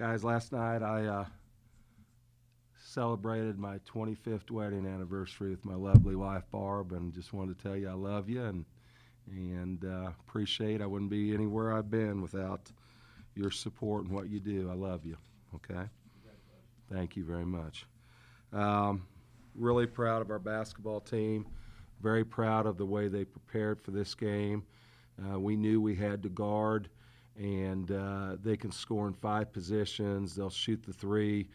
Guys, last night I celebrated my 25th wedding anniversary with my lovely wife Barb, and just wanted to tell you I love you and appreciate. I wouldn't be anywhere I've been without your support and what you do. I love you. Okay. Thank you very much. Really proud of our basketball team. Very proud of the way they prepared for this game. We knew we had to guard, and they can score in 5 positions. They'll shoot the 3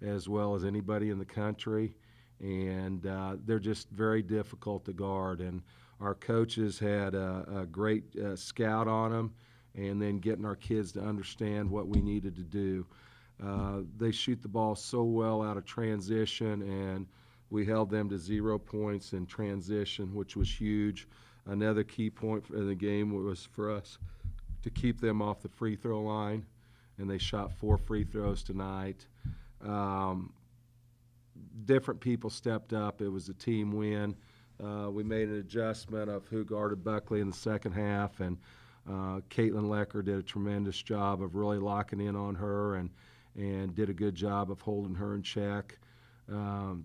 as well as anybody in the country, and they're just very difficult to guard. And our coaches had a great scout on them, and then getting our kids to understand what we needed to do. They shoot the ball so well out of transition, and we held them to 0 points in transition, which was huge. Another key point in the game was for us to keep them off the free throw line, and they shot 4 free throws tonight. Different people stepped up. It was a team win. We made an adjustment of who guarded Buckley in the second half, and Caitlin Lecker did a tremendous job of really locking in on her and did a good job of holding her in check.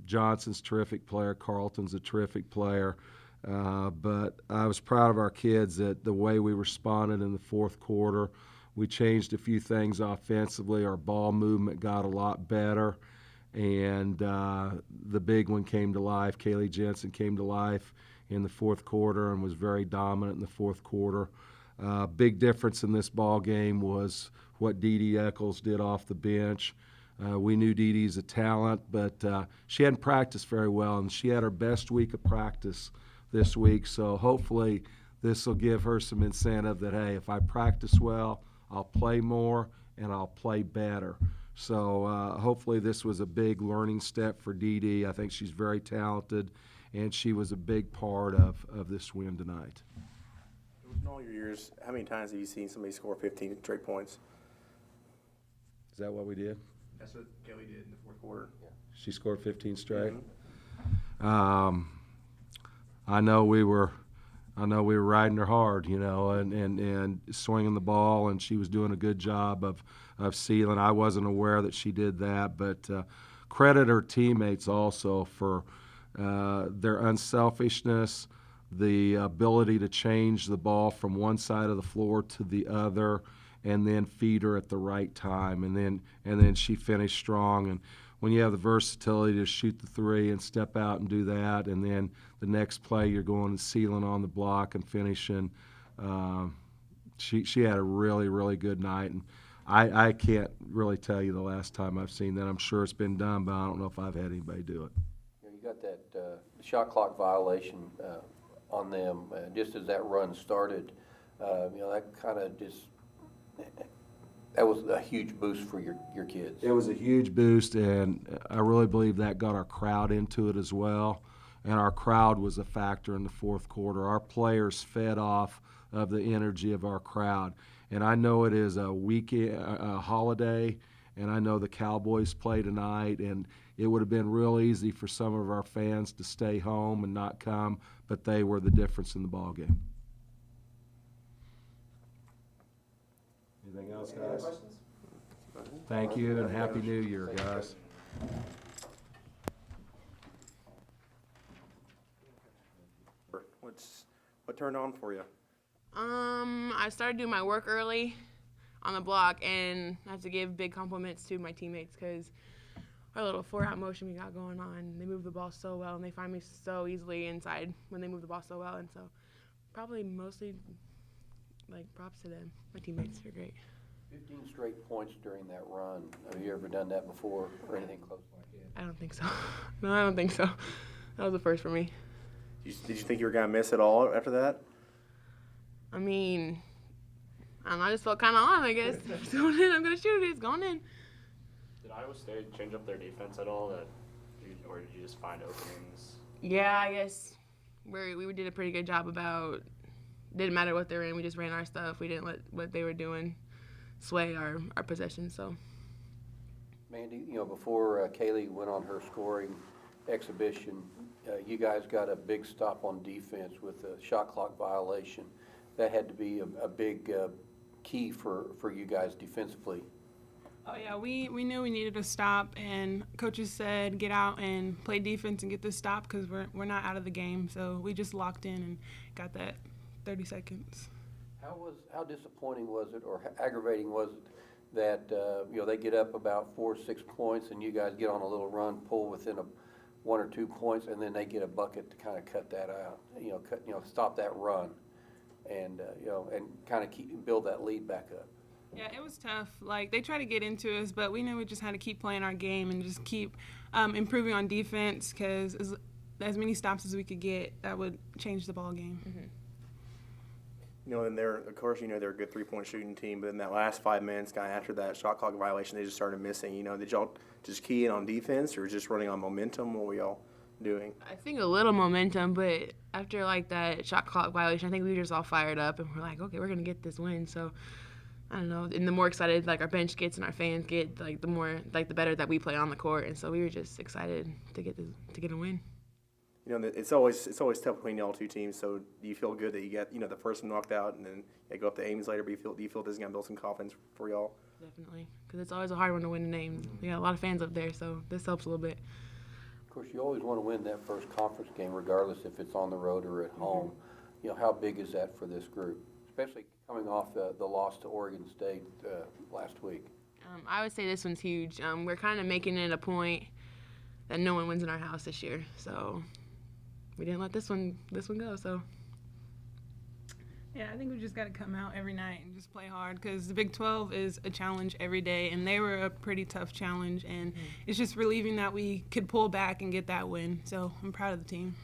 Johnson's a terrific player. Carlton's a terrific player. But I was proud of our kids that the way we responded in the fourth quarter. We changed a few things offensively. Our ball movement got a lot better. And the big one came to life. Kaylee Jensen came to life in the fourth quarter and was very dominant in the fourth quarter. Big difference in this ball game was what Dee Dee Eccles did off the bench. We knew Dee Dee's a talent, but she hadn't practiced very well, and she had her best week of practice this week. So hopefully this will give her some incentive that, hey, if I practice well, I'll play more and I'll play better. So hopefully this was a big learning step for Dee Dee. I think she's very talented, and she was a big part of this win tonight. In all your years, how many times have you seen somebody score 15 straight points? Is that what we did? That's what Kelly did in the fourth quarter. Yeah. She scored 15 straight. Mm-hmm. I know we were riding her hard, and swinging the ball, and she was doing a good job of sealing. I wasn't aware that she did that, but credit her teammates also for their unselfishness, the ability to change the ball from one side of the floor to the other, and then feed her at the right time, and then she finished strong. And when you have the versatility to shoot the 3 and step out and do that, and then the next play you're going and sealing on the block and finishing, she had a really, really good night. And I can't really tell you the last time I've seen that. I'm sure it's been done, but I don't know if I've had anybody do it. You got that shot clock violation on them just as that run started. That kind of just that was a huge boost for your kids. It was a huge boost, and I really believe that got our crowd into it as well. And our crowd was a factor in the fourth quarter. Our players fed off of the energy of our crowd. And I know it is a weekend, a holiday, and I know the Cowboys play tonight, and it would have been real easy for some of our fans to stay home and not come, but they were the difference in the ball game. Anything else, guys? Thank you, and Happy New Year, guys. What turned on for you? I started doing my work early on the block, and I have to give big compliments to my teammates because our little 4-out motion we got going on, they move the ball so well, and they find me so easily inside when they move the ball so well. And so probably mostly, props to them. My teammates are great. 15 straight points during that run. Have you ever done that before or anything close like that? I don't think so. No, I don't think so. That was the first for me. Did you think you were going to miss it all after that? I mean, I don't know, I just felt kind of on, I guess. If it's going in, I'm going to shoot it. It's going in. Did Iowa State change up their defense at all, or did you just find openings? Yeah, I guess we did a pretty good job about – didn't matter what they were in. We just ran our stuff. We didn't let what they were doing sway our possession. So, Mandy, before Kaylee went on her scoring exhibition, you guys got a big stop on defense with a shot clock violation. That had to be a big key for you guys defensively. Oh yeah, we knew we needed a stop, and coaches said get out and play defense and get this stop because we're not out of the game. So we just locked in and got that 30 seconds. How disappointing was it, or aggravating was it, that they get up about 4 or 6 points, and you guys get on a little run, pull within 1 or 2 points, and then they get a bucket to kind of cut that out, stop that run, and and kind of build that lead back up. Yeah, it was tough. Like, they tried to get into us, but we knew we just had to keep playing our game and just keep improving on defense because as many stops as we could get, that would change the ball game. Mm-hmm. And they're a good 3-point shooting team, but in that last 5 minutes, kind of after that shot clock violation, they just started missing. Did y'all just key in on defense or just running on momentum? What were y'all doing? I think a little momentum, but after like that shot clock violation, I think we were just all fired up and we're like, okay, we're gonna get this win. So I don't know. And the more excited like our bench gets and our fans get, like the more the better that we play on the court. And so we were just excited to get a win. It's always tough between y'all two teams. So do you feel good that you get the first one knocked out and then you go up to Ames later? But do you feel this is gonna build some confidence for y'all? Definitely, because it's always a hard one to win in Ames. We got a lot of fans up there, so this helps a little bit. Of course, you always want to win that first conference game, regardless if it's on the road or at home. How big is that for this group, especially coming off the loss to Oregon State last week? I would say this one's huge. We're kind of making it a point that no one wins in our house this year, so we didn't let this one go. So Yeah, I think we just got to come out every night and just play hard because the Big 12 is a challenge every day, and they were a pretty tough challenge, and it's just relieving that we could pull back and get that win. So I'm proud of the team.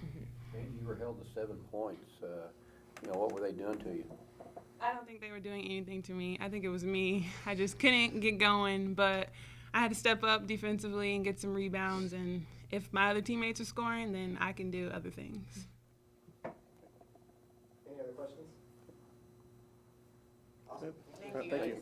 And you were held to 7 points. What were they doing to you? I don't think they were doing anything to me. I think it was me. I just couldn't get going, but I had to step up defensively and get some rebounds, and if my other teammates are scoring, then I can do other things. Any other questions? Awesome. Thank you. Thank you.